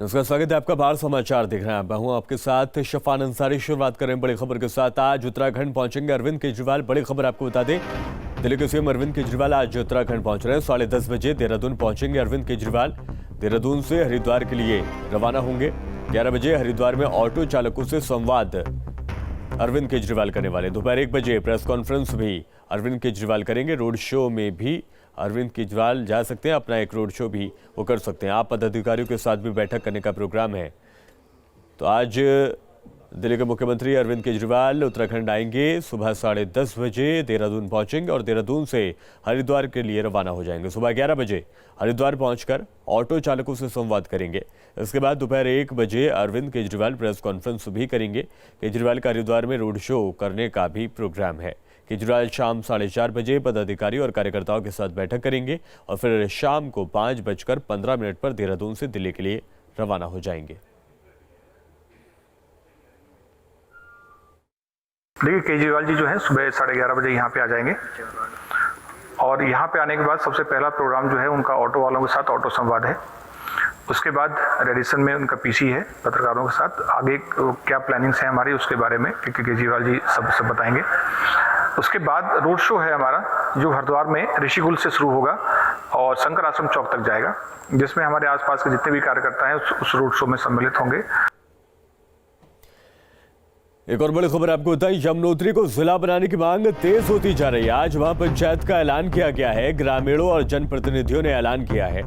नमस्कार, स्वागत है आपका। बार समाचार देख रहे हैं, मैं हूं आपके साथ शफान अंसारी। शुरुआत करें बड़ी खबर के साथ। आज उत्तराखंड पहुंचेंगे अरविंद केजरीवाल। बड़ी खबर आपको बता दें, दिल्ली के सीएम अरविंद केजरीवाल आज उत्तराखंड पहुंच रहे हैं। 10:30 बजे देहरादून पहुंचेंगे अरविंद केजरीवाल। देहरादून से हरिद्वार के लिए रवाना होंगे। 11 बजे हरिद्वार में ऑटो चालकों से संवाद अरविंद केजरीवाल करने वाले। दोपहर 1 बजे प्रेस कॉन्फ्रेंस भी अरविंद केजरीवाल करेंगे। रोड शो में भी अरविंद केजरीवाल जा सकते हैं, अपना एक रोड शो भी वो कर सकते हैं। आप पदाधिकारियों के साथ भी बैठक करने का प्रोग्राम है। तो आज दिल्ली के मुख्यमंत्री अरविंद केजरीवाल उत्तराखंड आएंगे। सुबह 10:30 बजे देहरादून पहुंचेंगे और देहरादून से हरिद्वार के लिए रवाना हो जाएंगे। सुबह 11 बजे हरिद्वार पहुंचकर ऑटो चालकों से संवाद करेंगे। इसके बाद दोपहर 1 बजे अरविंद केजरीवाल प्रेस कॉन्फ्रेंस भी करेंगे। केजरीवाल का हरिद्वार में रोड शो करने का भी प्रोग्राम है। केजरीवाल शाम 4:30 बजे पदाधिकारियों और कार्यकर्ताओं के साथ बैठक करेंगे और फिर शाम को 5:15 पर देहरादून से दिल्ली के लिए रवाना हो जाएंगे। देखिए, केजरीवाल जी जो है सुबह 11:30 बजे यहाँ पे आ जाएंगे और यहाँ पे आने के बाद सबसे पहला प्रोग्राम जो है उनका ऑटो वालों के साथ ऑटो संवाद है। उसके बाद रेडिसन में उनका पीसी है पत्रकारों के साथ। आगे क्या प्लानिंग्स है हमारी उसके बारे में क्योंकि केजरीवाल जी सब बताएंगे। उसके बाद रोड शो है हमारा जो हरिद्वार में ऋषिकुल से शुरू होगा और शंकर आश्रम चौक तक जाएगा, जिसमें हमारे आसपास के जितने भी कार्यकर्ता हैं उस रोड शो में सम्मिलित होंगे। एक और बड़ी खबर आपको बताई, यमुनोत्री को जिला बनाने की मांग तेज होती जा रही है। आज वहां पंचायत का ऐलान किया गया है। ग्रामीणों और जनप्रतिनिधियों ने ऐलान किया है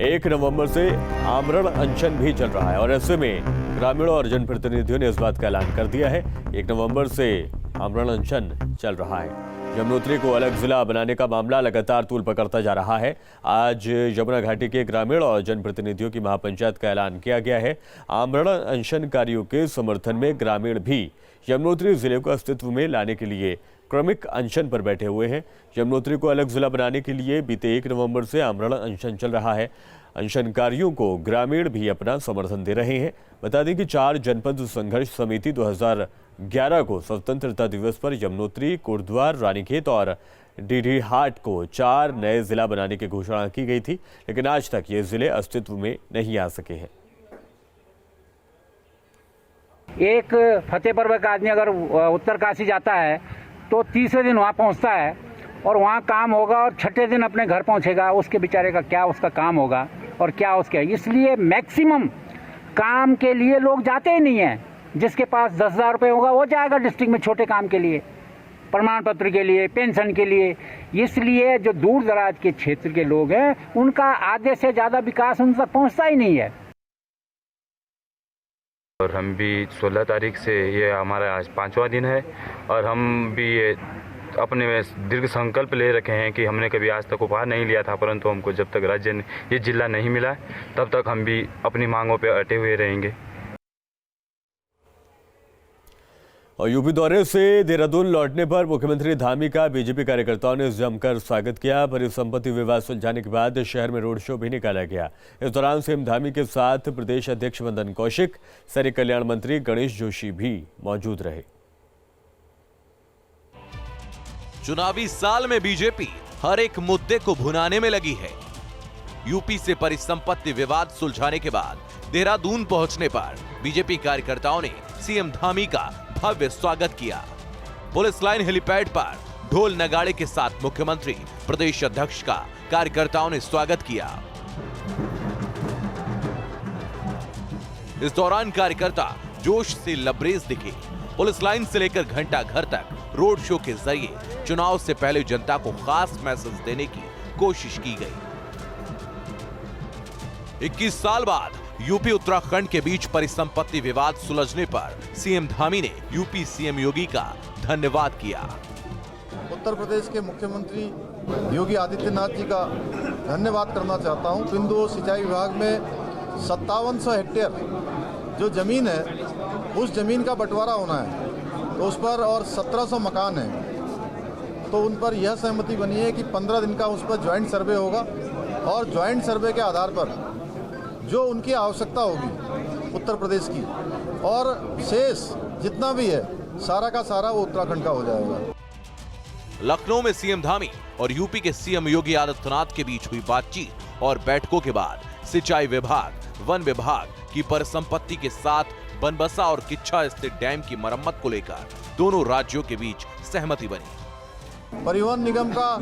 1 नवंबर से आमरण अनशन भी चल रहा है और ऐसे में ग्रामीणों और जनप्रतिनिधियों ने इस बात का ऐलान कर दिया है। 1 नवंबर से आमरण अनशन चल रहा है। यमुनोत्री को अलग जिला बनाने का मामला लगातार तूल पकड़ता जा रहा है। आज यमुना घाटी के ग्रामीण और जनप्रतिनिधियों की महापंचायत का ऐलान किया गया है। आमरण अनशनकारियों के समर्थन में ग्रामीण भी यमुनोत्री जिले को अस्तित्व में लाने के लिए क्रमिक अनशन पर बैठे हुए हैं। यमुनोत्री को अलग जिला बनाने के लिए बीते 1 नवंबर से आमरण अनशन चल रहा है। अनशनकारियों को ग्रामीण भी अपना समर्थन दे रहे हैं। बता दें कि 4 जनपद संघर्ष समिति 2011 को स्वतंत्रता दिवस पर यमुनोत्री, कोटद्वार, रानीखेत और डीडीहाट को 4 नए जिला बनाने की घोषणा की गई थी, लेकिन आज तक ये जिले अस्तित्व में नहीं आ सके हैं। एक फतेहपुर का आदमी अगर उत्तरकाशी जाता है तो तीसरे दिन वहाँ पहुँचता है और वहाँ काम होगा और छठे दिन अपने घर पहुँचेगा। उसके बेचारे का क्या उसका काम होगा और क्या उसके, इसलिए मैक्सिमम काम के लिए लोग जाते ही नहीं हैं। जिसके पास 10,000 रुपये होगा वो जाएगा डिस्ट्रिक्ट में छोटे काम के लिए, प्रमाण पत्र के लिए, पेंशन के लिए। इसलिए जो दूर दराज के क्षेत्र के लोग हैं उनका आधे से ज़्यादा विकास उन तक पहुँचता ही नहीं है। और हम भी 16 तारीख से, ये हमारा आज 5वां दिन है और हम भी ये अपने में दीर्घ संकल्प ले रखे हैं कि हमने कभी आज तक उपहार नहीं लिया था, परंतु हमको जब तक राज्य ने ये जिला नहीं मिला तब तक हम भी अपनी मांगों पे अटे हुए रहेंगे। और यूपी दौरे से देहरादून लौटने पर मुख्यमंत्री धामी का बीजेपी कार्यकर्ताओं ने जमकर स्वागत किया। परिसंपत्ति विवाद सुलझाने के बाद शहर में रोड शो भी निकाला गया। इस दौरान सीएम धामी के साथ प्रदेश अध्यक्ष मदन कौशिक, सैनिक कल्याण मंत्री गणेश जोशी भी मौजूद रहे। चुनावी साल में बीजेपी हर एक मुद्दे को भुनाने में लगी है। यूपी से परिसंपत्ति विवाद सुलझाने के बाद देहरादून पहुंचने पर बीजेपी कार्यकर्ताओं ने सीएम धामी का भव्य स्वागत किया। पुलिस लाइन हेलीपैड पर ढोल नगाड़े के साथ मुख्यमंत्री, प्रदेश अध्यक्ष का कार्यकर्ताओं ने स्वागत किया। इस दौरान कार्यकर्ता जोश से लबरेज दिखे। पुलिस लाइन से लेकर घंटा घर तक रोड शो के जरिए चुनाव से पहले जनता को खास मैसेज देने की कोशिश की गई। 21 साल बाद यूपी उत्तराखंड के बीच परिसंपत्ति विवाद सुलझने पर सीएम धामी ने यूपी सीएम योगी का धन्यवाद किया। उत्तर प्रदेश के मुख्यमंत्री योगी आदित्यनाथ जी का धन्यवाद करना चाहता हूं। बिंदु सिंचाई विभाग में 5700 हेक्टेयर जो जमीन है उस जमीन का बंटवारा होना है तो उस पर और 1700 मकान हैं तो उन पर यह सहमति बनी है कि 15 दिन का उस पर ज्वाइंट सर्वे होगा और ज्वाइंट सर्वे के आधार पर जो उनकी आवश्यकता होगी उत्तर प्रदेश की और शेष जितना भी है सारा का सारा वो उत्तराखंड का हो जाएगा। लखनऊ में सीएम धामी और यूपी के सीएम योगी आदित्यनाथ के बीच हुई बातचीत और बैठकों के बाद सिंचाई विभाग, वन विभाग की परिसंपत्ति के साथ बनबसा और किच्छा स्थित डैम की मरम्मत को लेकर दोनों राज्यों के बीच सहमति बनी। परिवहन निगम का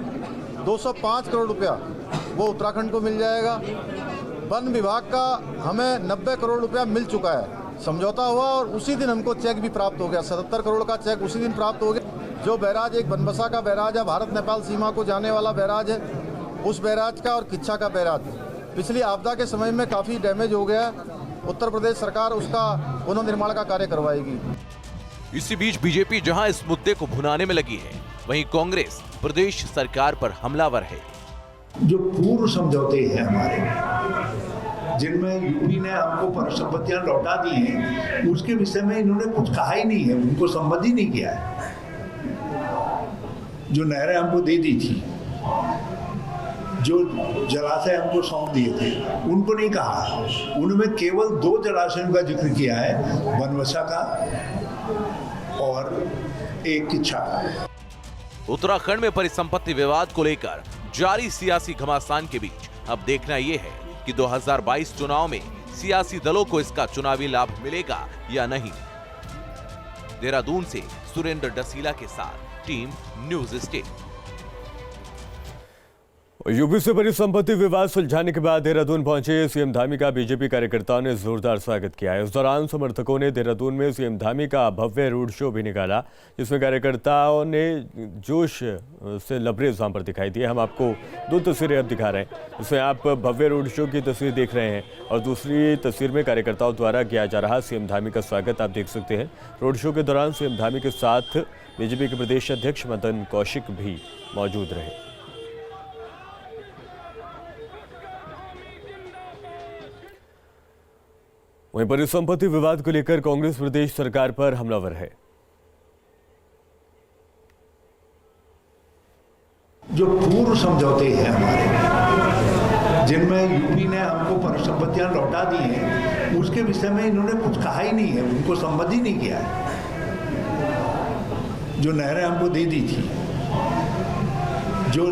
205 करोड़ रुपया वो उत्तराखंड को मिल जाएगा। वन विभाग का हमें 90 करोड़ रुपया मिल चुका है। समझौता हुआ और उसी दिन हमको चेक भी प्राप्त हो गया। 77 करोड़ का चेक उसी दिन प्राप्त हो गया। जो बैराज एक बनबसा का बैराज है, भारत नेपाल सीमा को जाने वाला बैराज है, उस बैराज का और किच्छा का बैराज पिछली आपदा के समय में काफ़ी डैमेज हो गया। उत्तर प्रदेश सरकार उसका पुनर्निर्माण का कार्य करवाएगी। इसी बीच बीजेपी जहां इस मुद्दे को भुनाने में लगी है, वहीं कांग्रेस प्रदेश सरकार पर हमलावर है। जो पूर्व समझौते हैं हमारे, जिनमें यूपी ने हमको परिसंपत्तियां लौटा दी हैं, उसके विषय में इन्होंने कुछ कहा ही नहीं है, उनको संबंध ही नहीं किया है। जो नहरें हमको दे दी थी, जो जलाशय हमको सौंप दिए थे, उनको नहीं कहा। उनमें केवल 2 जलाशयों का जिक्र किया है, बनबसा का और एक किच्छा का। उत्तराखंड में परिसंपत्ति विवाद को लेकर जारी सियासी घमासान के बीच अब देखना यह है कि 2022 चुनाव में सियासी दलों को इसका चुनावी लाभ मिलेगा या नहीं। देहरादून से सुरेंद्र डसीला के साथ टीम न्यूज स्टेट। यूपी से परिसंपत्ति विवाद सुलझाने के बाद देहरादून पहुंचे सीएम धामी का बीजेपी कार्यकर्ताओं ने जोरदार स्वागत किया है। इस दौरान समर्थकों ने देहरादून में सीएम धामी का भव्य रोड शो भी निकाला, जिसमें कार्यकर्ताओं ने जोश से लबरेज वहां पर दिखाई दिए। हम आपको 2 तस्वीरें अब दिखा रहे हैं, जिसमें आप भव्य रोड शो की तस्वीर देख रहे हैं और दूसरी तस्वीर में कार्यकर्ताओं द्वारा किया जा रहा सीएम धामी का स्वागत आप देख सकते हैं। रोड शो के दौरान सीएम धामी के साथ बीजेपी के प्रदेश अध्यक्ष मदन कौशिक भी मौजूद रहे। वहीं परिसंपत्ति विवाद को लेकर कांग्रेस प्रदेश सरकार पर हमलावर है। जो पूर्व समझौते हैं हमारे, जिनमें यूपी ने हमको परिसंपत्तियां लौटा दी हैं, उसके विषय में इन्होंने कुछ कहा ही नहीं है, उनको संबंध ही नहीं किया है। जो नहरें हमको दे दी थी, जो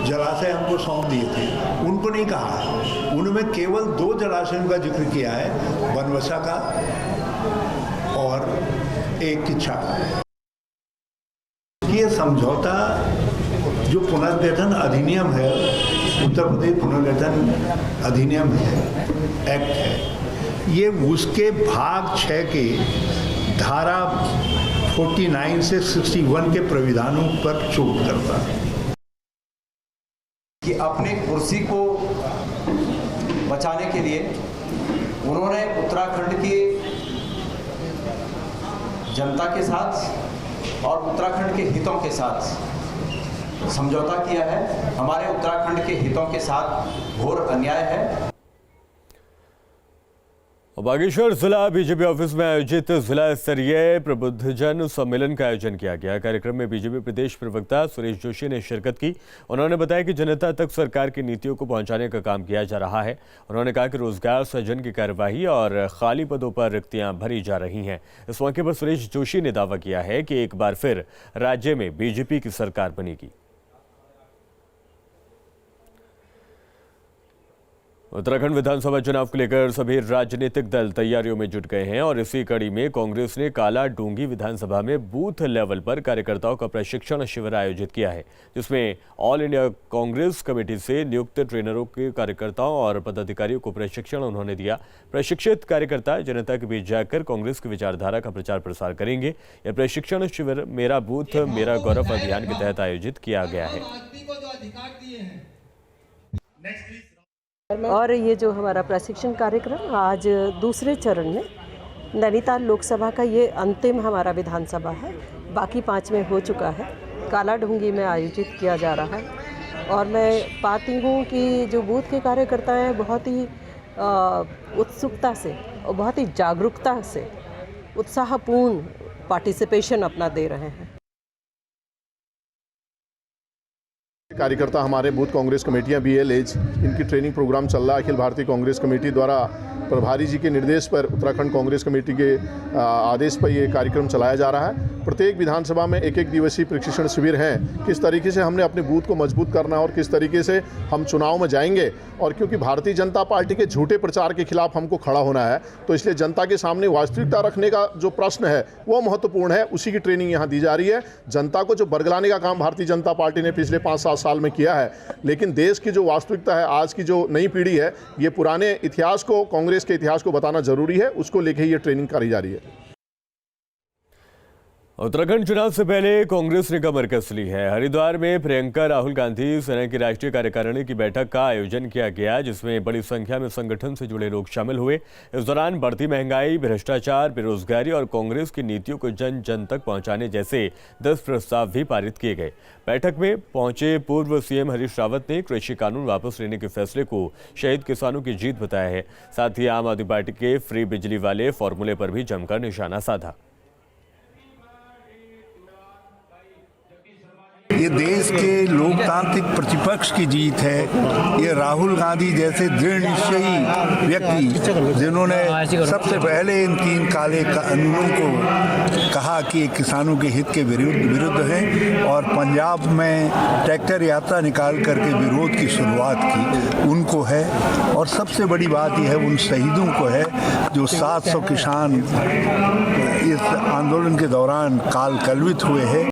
जलाशय हमको सौंप दिए थे, उनको नहीं कहा। उनमें केवल 2 जलाशयों का जिक्र किया है, बनबसा का और एक किच्छा का। ये समझौता जो पुनर्गठन अधिनियम है, उत्तर प्रदेश पुनर्गठन अधिनियम है, एक्ट है, ये उसके भाग 6 के धारा 49 से 61 के प्राविधानों पर चोट करता है कि अपनी कुर्सी को बचाने के लिए उन्होंने उत्तराखंड की जनता के साथ और उत्तराखंड के हितों के साथ समझौता किया है। हमारे उत्तराखंड के हितों के साथ घोर अन्याय है। बागेश्वर जिला बीजेपी ऑफिस में आयोजित जिला स्तरीय प्रबुद्धजन सम्मेलन का आयोजन किया गया। कार्यक्रम में बीजेपी प्रदेश प्रवक्ता सुरेश जोशी ने शिरकत की। उन्होंने बताया कि जनता तक सरकार की नीतियों को पहुंचाने का काम किया जा रहा है। उन्होंने कहा कि रोजगार सृजन की कार्यवाही और खाली पदों पर रिक्तियां भरी जा रही हैं। इस मौके पर सुरेश जोशी ने दावा किया है कि एक बार फिर राज्य में बीजेपी की सरकार बनेगी। उत्तराखंड विधानसभा चुनाव को लेकर सभी राजनीतिक दल तैयारियों में जुट गए हैं और इसी कड़ी में कांग्रेस ने काला डूंगी विधानसभा में बूथ लेवल पर कार्यकर्ताओं का प्रशिक्षण शिविर आयोजित किया है, जिसमें ऑल इंडिया कांग्रेस कमेटी से नियुक्त ट्रेनरों के कार्यकर्ताओं और पदाधिकारियों को प्रशिक्षण उन्होंने दिया। प्रशिक्षित कार्यकर्ता जनता के बीच जाकर कांग्रेस की विचारधारा का प्रचार प्रसार करेंगे। यह प्रशिक्षण शिविर मेरा बूथ मेरा गौरव अभियान के तहत आयोजित किया गया है। और ये जो हमारा प्रशिक्षण कार्यक्रम आज दूसरे चरण में नैनीताल लोकसभा का ये अंतिम हमारा विधानसभा है, बाकी 5 में हो चुका है, काला ढूंगी में आयोजित किया जा रहा है। और मैं पाती हूँ कि जो बूथ के कार्यकर्ता हैं बहुत ही उत्सुकता से और बहुत ही जागरूकता से उत्साहपूर्ण पार्टिसिपेशन अपना दे रहे हैं। कार्यकर्ता हमारे बूथ कांग्रेस कमेटियां BLAs, इनकी ट्रेनिंग प्रोग्राम चल रहा है। अखिल भारतीय कांग्रेस कमेटी द्वारा प्रभारी जी के निर्देश पर उत्तराखंड कांग्रेस कमेटी के आदेश पर ये कार्यक्रम चलाया जा रहा है। प्रत्येक विधानसभा में एक दिवसीय प्रशिक्षण शिविर हैं, किस तरीके से हमने अपने बूथ को मजबूत करना और किस तरीके से हम चुनाव में जाएंगे। और क्योंकि भारतीय जनता पार्टी के झूठे प्रचार के खिलाफ हमको खड़ा होना है, तो इसलिए जनता के सामने वास्तविकता रखने का जो प्रश्न है वो महत्वपूर्ण है, उसी की ट्रेनिंग यहाँ दी जा रही है। जनता को जो बरगलाने का काम भारतीय जनता पार्टी ने पिछले 5-7 साल में किया है, लेकिन देश की जो वास्तविकता है, आज की जो नई पीढ़ी है, ये पुराने इतिहास को, कांग्रेस के इतिहास को बताना जरूरी है, उसको लेके ये ट्रेनिंग करी जा रही है। उत्तराखंड चुनाव से पहले कांग्रेस ने कमर कस ली है। हरिद्वार में प्रियंका राहुल गांधी सेना की राष्ट्रीय कार्यकारिणी की बैठक का आयोजन किया गया, जिसमें बड़ी संख्या में संगठन से जुड़े लोग शामिल हुए। इस दौरान बढ़ती महंगाई, भ्रष्टाचार, बेरोजगारी और कांग्रेस की नीतियों को जन जन तक पहुंचाने जैसे 10 प्रस्ताव भी पारित किए गए। बैठक में पहुंचे पूर्व सीएम हरीश रावत ने कृषि कानून वापस लेने के फैसले को शहीद किसानों की जीत बताया है। साथ ही आम आदमी पार्टी के फ्री बिजली वाले फॉर्मूले पर भी जमकर निशाना साधा। ये देश के लोकतांत्रिक प्रतिपक्ष की जीत है। ये राहुल गांधी जैसे दृढ़ निश्चयी व्यक्ति, जिन्होंने सबसे पहले इन 3 काले कानूनों को कहा कि किसानों के हित के विरुद्ध हैं, और पंजाब में ट्रैक्टर यात्रा निकाल करके विरोध की शुरुआत की, उनको है। और सबसे बड़ी बात यह है उन शहीदों को है जो 700 किसान इस आंदोलन के दौरान काल कलवित हुए हैं।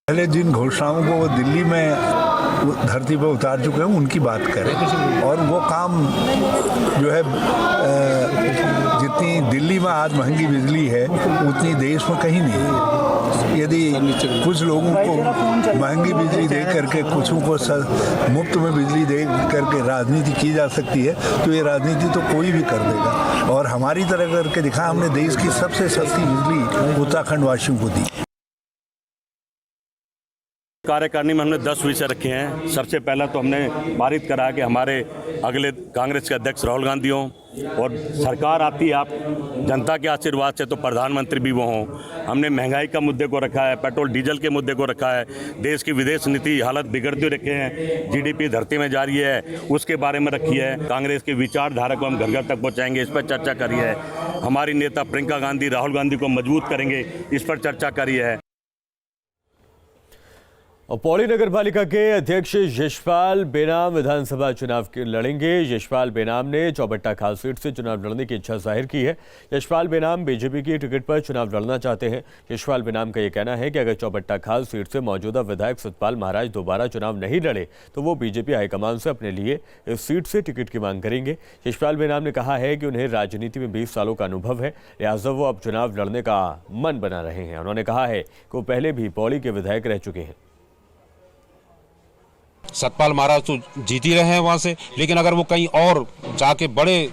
पहले जिन घोषणाओं को वो दिल्ली में धरती पर उतार चुके हैं उनकी बात करें, और वो काम जो है जितनी दिल्ली में आज महंगी बिजली है उतनी देश में कहीं नहीं है। यदि कुछ लोगों को महंगी बिजली दे करके, कुछों को मुफ्त में बिजली दे करके राजनीति की जा सकती है, तो ये राजनीति तो कोई भी कर देगा। और हमारी तरह करके दिखा, हमने देश की सबसे सस्ती बिजली उत्तराखंड वासियों को दी। कार्यकारिणी में हमने 10 विषय रखे हैं। सबसे पहला तो हमने पारित करा कि हमारे अगले कांग्रेस के अध्यक्ष राहुल गांधी हों, और सरकार आती है आप जनता के आशीर्वाद से तो प्रधानमंत्री भी वो हों। हमने महंगाई का मुद्दे को रखा है, पेट्रोल डीजल के मुद्दे को रखा है, देश की विदेश नीति हालत बिगड़ते रखे हैं, जीडीपी धरती में जा रही है, उसके बारे में रखी है। कांग्रेस की विचारधारा को हम घर घर तक पहुँचाएंगे, इस पर चर्चा करी है। हमारी नेता प्रियंका गांधी राहुल गांधी को मजबूत करेंगे, इस पर चर्चा करी है। और पौड़ी नगर पालिका के अध्यक्ष यशपाल बेनाम विधानसभा चुनाव के लड़ेंगे। यशपाल बेनाम ने चौबट्टा खाल सीट से चुनाव लड़ने की इच्छा जाहिर की है। यशपाल बेनाम बीजेपी की टिकट पर चुनाव लड़ना चाहते हैं। यशपाल बेनाम का यह कहना है कि अगर चौबट्टा खाल सीट से मौजूदा विधायक सतपाल महाराज दोबारा चुनाव नहीं लड़े तो वो बीजेपी हाईकमान से अपने लिए इस सीट से टिकट की मांग करेंगे। यशपाल बेनाम ने कहा है कि उन्हें राजनीति में 20 सालों का अनुभव है, लिहाजा वो अब चुनाव लड़ने का मन बना रहे हैं। उन्होंने कहा है कि वो पहले भी पौड़ी के विधायक रह चुके हैं। सतपाल महाराज तो जीत ही रहे हैं वहाँ से, लेकिन अगर वो कहीं और जाके बड़े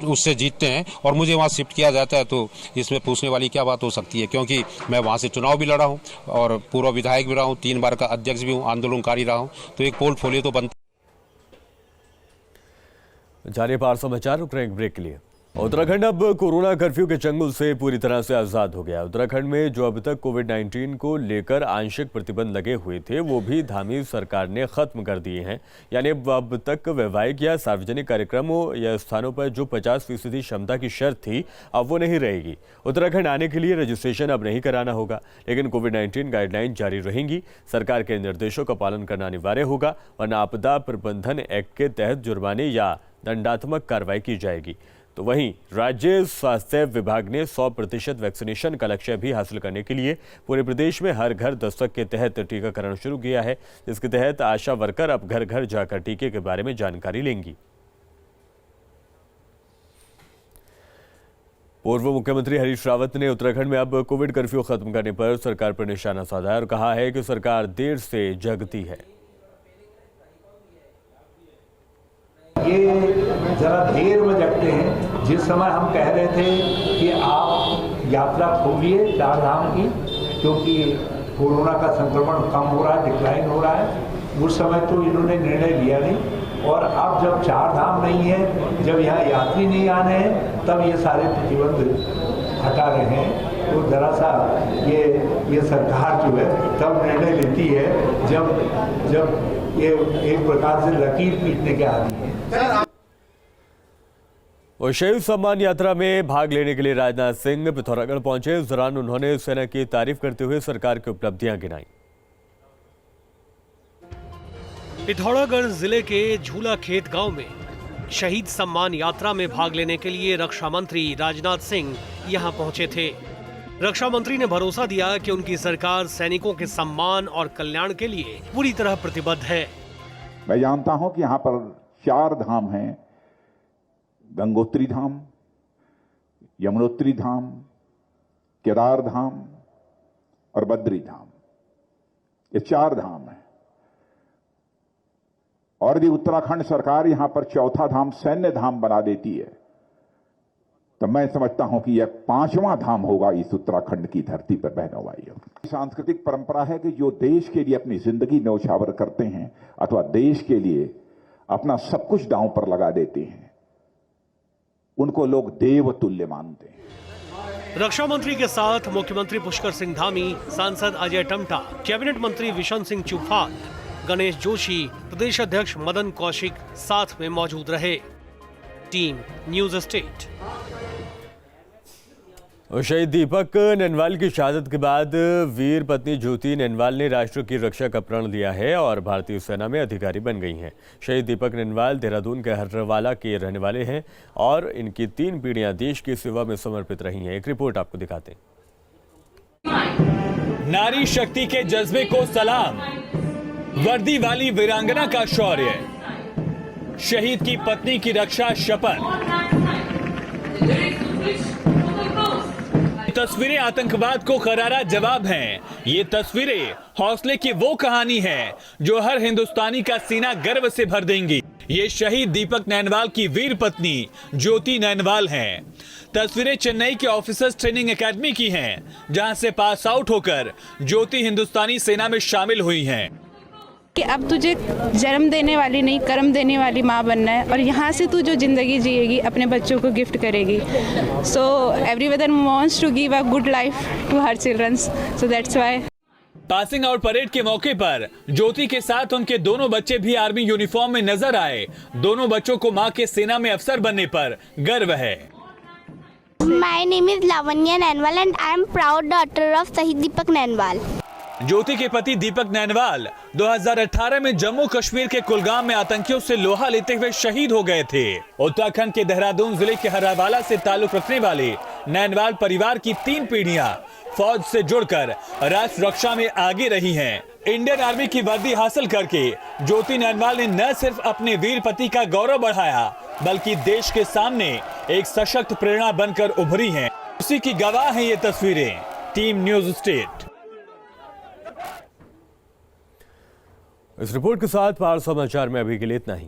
उससे जीतते हैं और मुझे वहाँ शिफ्ट किया जाता है तो इसमें पूछने वाली क्या बात हो सकती है, क्योंकि मैं वहाँ से चुनाव भी लड़ा हूँ और पूर्व विधायक भी रहा हूँ, 3 बार का अध्यक्ष भी हूँ, आंदोलनकारी रहा हूँ, तो एक पोर्टफोलियो तो बनता। जानिए पार समाचार, रुक रहे हैं एक ब्रेक के लिए। उत्तराखंड अब कोरोना कर्फ्यू के चंगुल से पूरी तरह से आज़ाद हो गया। उत्तराखंड में जो अब तक कोविड-19 को लेकर आंशिक प्रतिबंध लगे हुए थे वो भी धामी सरकार ने खत्म कर दिए हैं। यानी अब तक वैवाहिक या सार्वजनिक कार्यक्रमों या स्थानों पर जो 50% क्षमता की शर्त थी अब वो नहीं रहेगी। उत्तराखंड आने के लिए रजिस्ट्रेशन अब नहीं कराना होगा, लेकिन कोविड-19 गाइडलाइन जारी रहेंगी। सरकार के निर्देशों का पालन करना अनिवार्य होगा, वरना आपदा प्रबंधन एक्ट के तहत जुर्माने या दंडात्मक कार्रवाई की जाएगी। तो वहीं राज्य स्वास्थ्य विभाग ने 100% वैक्सीनेशन का लक्ष्य भी हासिल करने के लिए पूरे प्रदेश में हर घर दस्तक के तहत टीकाकरण शुरू किया है, जिसके तहत आशा वर्कर अब घर घर जाकर टीके के बारे में जानकारी लेंगी। पूर्व मुख्यमंत्री हरीश रावत ने उत्तराखंड में अब कोविड कर्फ्यू खत्म करने पर सरकार पर निशाना साधा और कहा है कि सरकार देर से जगती है। ये जरा देर में जगते हैं। जिस समय हम कह रहे थे कि आप यात्रा खोलिए 4 धाम की, क्योंकि कोरोना का संक्रमण कम हो रहा है, डिक्लाइन हो रहा है, उस समय तो इन्होंने निर्णय लिया नहीं। और अब जब 4 धाम नहीं है, जब यहाँ यात्री नहीं आने हैं, तब ये सारे प्रतिबंध हटा रहे हैं। तो जरा सा ये सरकार जो है तब निर्णय लेती है जब ये एक प्रकार से लकीर पीटने के आदि है। और शहीद सम्मान यात्रा में भाग लेने के लिए राजनाथ सिंह पिथौरागढ़ पहुंचे। इस दौरान उन्होंने सेना की तारीफ करते हुए सरकार की उपलब्धियां गिनाई। पिथौरागढ़ जिले के झूला खेत गांव में शहीद सम्मान यात्रा में भाग लेने के लिए रक्षा मंत्री राजनाथ सिंह यहां पहुंचे थे। रक्षा मंत्री ने भरोसा दिया कि उनकी सरकार सैनिकों के सम्मान और कल्याण के लिए पूरी तरह प्रतिबद्ध है। मैं जानता हूं कि यहाँ पर 4 धाम हैं, गंगोत्री धाम, यमुनोत्री धाम, केदार धाम और बद्री धाम। ये 4 धाम हैं और यदि उत्तराखंड सरकार यहां पर 4था धाम सैन्य धाम बना देती है तो मैं समझता हूं कि यह 5वां धाम होगा इस उत्तराखंड की धरती पर बहनों भाइयों। सांस्कृतिक परंपरा है कि जो देश के लिए अपनी जिंदगी न्यौछावर करते हैं अथवा देश के लिए अपना सब कुछ दांव पर लगा देते हैं, उनको लोग देवतुल्य मानते हैं। रक्षा मंत्री के साथ मुख्यमंत्री पुष्कर सिंह धामी, सांसद अजय टमटा, कैबिनेट मंत्री विशन सिंह चुफाल, गणेश जोशी, प्रदेश अध्यक्ष मदन कौशिक साथ में मौजूद रहे। Team news state. और शहीद दीपक नैनवाल की शहादत के बाद वीर पत्नी ज्योति नैनवाल ने राष्ट्र की रक्षा का प्रण लिया है और भारतीय सेना में अधिकारी बन गई हैं। शहीद दीपक नैनवाल देहरादून के हर्रवाला के रहने वाले हैं और इनकी 3 पीढ़ियां देश की सेवा में समर्पित रही हैं। एक रिपोर्ट आपको दिखाते हैं। नारी शक्ति के जज्बे को सलाम, वर्दी वाली वीरांगना का शौर्य, शहीद की पत्नी की रक्षा शपथ। तस्वीरें आतंकवाद को करारा जवाब हैं। ये तस्वीरें हौसले की वो कहानी है जो हर हिंदुस्तानी का सीना गर्व से भर देंगी। ये शहीद दीपक नैनवाल की वीर पत्नी ज्योति नैनवाल हैं। तस्वीरें चेन्नई के ऑफिसर्स ट्रेनिंग एकेडमी की हैं, जहां से पास आउट होकर ज्योति हिंदुस्तानी सेना में शामिल हुई हैं। कि अब तुझे जन्म देने वाली नहीं, कर्म देने वाली माँ बनना है और यहाँ से तू जो जिंदगी जिएगी अपने बच्चों को गिफ्ट करेगी। So everyone wants to give a good life to her childrens, so that's why. Passing out parade के मौके पर ज्योति के साथ उनके दोनों बच्चे भी आर्मी यूनिफॉर्म में नजर आए। दोनों बच्चों को मां के सेना में अफसर बनने पर गर्व है। My name is Lavanya Nainwal and I am proud daughter of Shahid Deepak Nainwal. ज्योति के पति दीपक नैनवाल 2018 में जम्मू कश्मीर के कुलगाम में आतंकियों से लोहा लेते हुए शहीद हो गए थे। उत्तराखंड के देहरादून जिले के हर्रावाला से ताल्लुक रखने वाले नैनवाल परिवार की 3 पीढ़ियां फौज से जुड़कर राष्ट्र रक्षा में आगे रही हैं। इंडियन आर्मी की वर्दी हासिल करके ज्योति नैनवाल ने न सिर्फ अपने वीर पति का गौरव बढ़ाया बल्कि देश के सामने एक सशक्त प्रेरणा बनकर उभरी हैं। उसी की गवाह हैं ये तस्वीरें। Team news state. इस रिपोर्ट के साथ पार समाचार में अभी के लिए इतना ही।